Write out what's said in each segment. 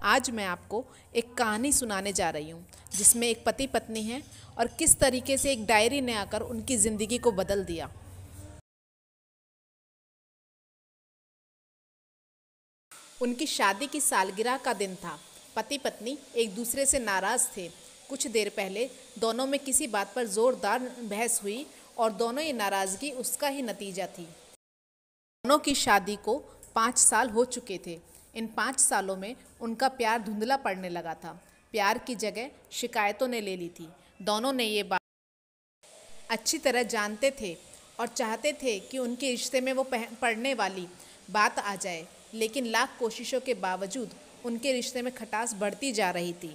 आज मैं आपको एक कहानी सुनाने जा रही हूँ जिसमें एक पति पत्नी है और किस तरीके से एक डायरी ने आकर उनकी ज़िंदगी को बदल दिया। उनकी शादी की सालगिरह का दिन था। पति पत्नी एक दूसरे से नाराज़ थे। कुछ देर पहले दोनों में किसी बात पर ज़ोरदार बहस हुई और दोनों ये नाराज़गी उसका ही नतीजा थी। दोनों की शादी को 5 साल हो चुके थे। इन 5 सालों में उनका प्यार धुंधला पड़ने लगा था। प्यार की जगह शिकायतों ने ले ली थी। दोनों ने ये बात अच्छी तरह जानते थे और चाहते थे कि उनके रिश्ते में वो पड़ने वाली बात आ जाए, लेकिन लाख कोशिशों के बावजूद उनके रिश्ते में खटास बढ़ती जा रही थी।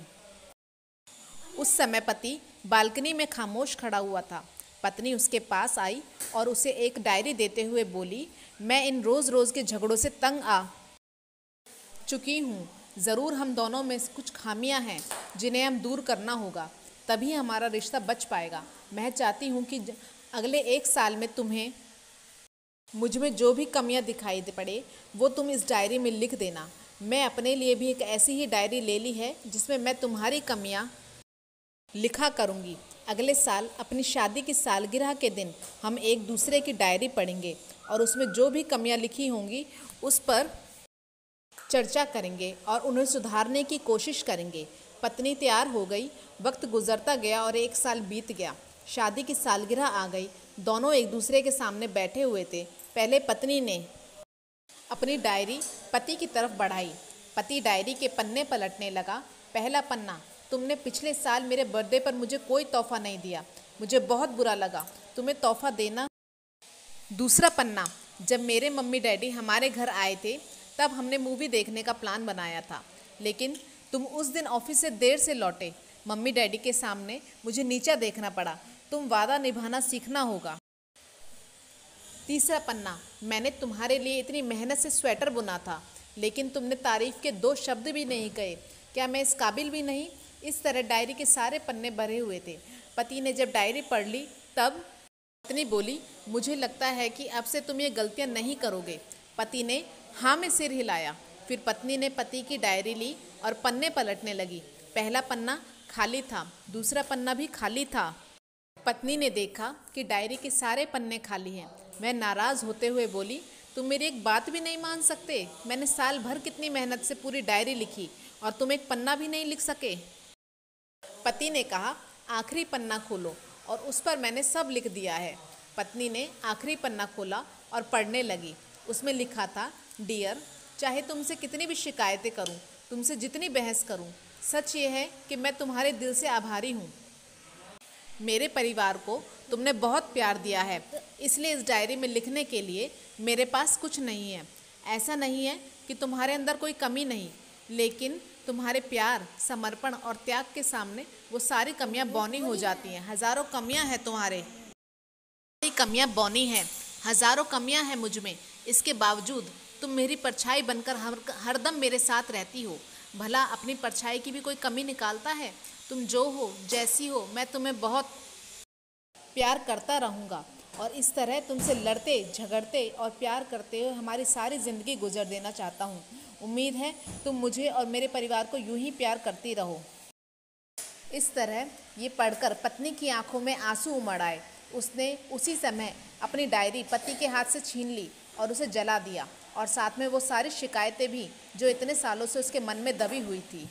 उस समय पति बालकनी में खामोश खड़ा हुआ था। पत्नी उसके पास आई और उसे एक डायरी देते हुए बोली, मैं इन रोज़ रोज़ के झगड़ों से तंग आ चुकी हूँ। ज़रूर हम दोनों में कुछ खामियां हैं जिन्हें हम दूर करना होगा, तभी हमारा रिश्ता बच पाएगा। मैं चाहती हूँ कि अगले 1 साल में तुम्हें मुझ में जो भी कमियां दिखाई पड़े वो तुम इस डायरी में लिख देना। मैं अपने लिए भी एक ऐसी ही डायरी ले ली है जिसमें मैं तुम्हारी कमियां लिखा करूँगी। अगले साल अपनी शादी की सालगिरह के दिन हम एक दूसरे की डायरी पढ़ेंगे और उसमें जो भी कमियां लिखी होंगी उस पर चर्चा करेंगे और उन्हें सुधारने की कोशिश करेंगे। पत्नी तैयार हो गई। वक्त गुजरता गया और 1 साल बीत गया। शादी की सालगिरह आ गई। दोनों एक दूसरे के सामने बैठे हुए थे। पहले पत्नी ने अपनी डायरी पति की तरफ बढ़ाई। पति डायरी के पन्ने पलटने लगा। पहला पन्ना, तुमने पिछले साल मेरे बर्थडे पर मुझे कोई तोहफा नहीं दिया, मुझे बहुत बुरा लगा, तुम्हें तोहफा देना। दूसरा पन्ना, जब मेरे मम्मी डैडी हमारे घर आए थे तब हमने मूवी देखने का प्लान बनाया था, लेकिन तुम उस दिन ऑफिस से देर से लौटे। मम्मी डैडी के सामने मुझे नीचा देखना पड़ा। तुम वादा निभाना सीखना होगा। तीसरा पन्ना, मैंने तुम्हारे लिए इतनी मेहनत से स्वेटर बुना था, लेकिन तुमने तारीफ के 2 शब्द भी नहीं कहे। क्या मैं इस काबिल भी नहीं? इस तरह डायरी के सारे पन्ने भरे हुए थे। पति ने जब डायरी पढ़ ली तब पत्नी बोली, मुझे लगता है कि अब से तुम ये गलतियां नहीं करोगे। पति ने हाँ में सिर हिलाया। फिर पत्नी ने पति की डायरी ली और पन्ने पलटने लगी। पहला पन्ना खाली था, दूसरा पन्ना भी खाली था। पत्नी ने देखा कि डायरी के सारे पन्ने खाली हैं। वह नाराज़ होते हुए बोली, तुम मेरी एक बात भी नहीं मान सकते? मैंने साल भर कितनी मेहनत से पूरी डायरी लिखी और तुम एक पन्ना भी नहीं लिख सके। पति ने कहा, आखिरी पन्ना खोलो और उस पर मैंने सब लिख दिया है। पत्नी ने आखिरी पन्ना खोला और पढ़ने लगी। उसमें लिखा था, डियर, चाहे तुमसे कितनी भी शिकायतें करूं, तुमसे जितनी बहस करूं, सच ये है कि मैं तुम्हारे दिल से आभारी हूं। मेरे परिवार को तुमने बहुत प्यार दिया है, इसलिए इस डायरी में लिखने के लिए मेरे पास कुछ नहीं है। ऐसा नहीं है कि तुम्हारे अंदर कोई कमी नहीं, लेकिन तुम्हारे प्यार, समर्पण और त्याग के सामने वो सारी कमियां बौनी हो जाती हैं। हज़ारों कमियां हैं तुम्हारे, कमियां बौनी हैं, हज़ारों कमियां हैं मुझ में। इसके बावजूद तुम मेरी परछाई बनकर हरदम मेरे साथ रहती हो। भला अपनी परछाई की भी कोई कमी निकालता है? तुम जो हो, जैसी हो, मैं तुम्हें बहुत प्यार करता रहूँगा और इस तरह तुमसे लड़ते, झगड़ते और प्यार करते हुए हमारी सारी ज़िंदगी गुजर देना चाहता हूँ। उम्मीद है तुम मुझे और मेरे परिवार को यूं ही प्यार करती रहो। इस तरह ये पढ़कर पत्नी की आंखों में आंसू उमड़ आए। उसने उसी समय अपनी डायरी पति के हाथ से छीन ली और उसे जला दिया, और साथ में वो सारी शिकायतें भी जो इतने सालों से उसके मन में दबी हुई थी।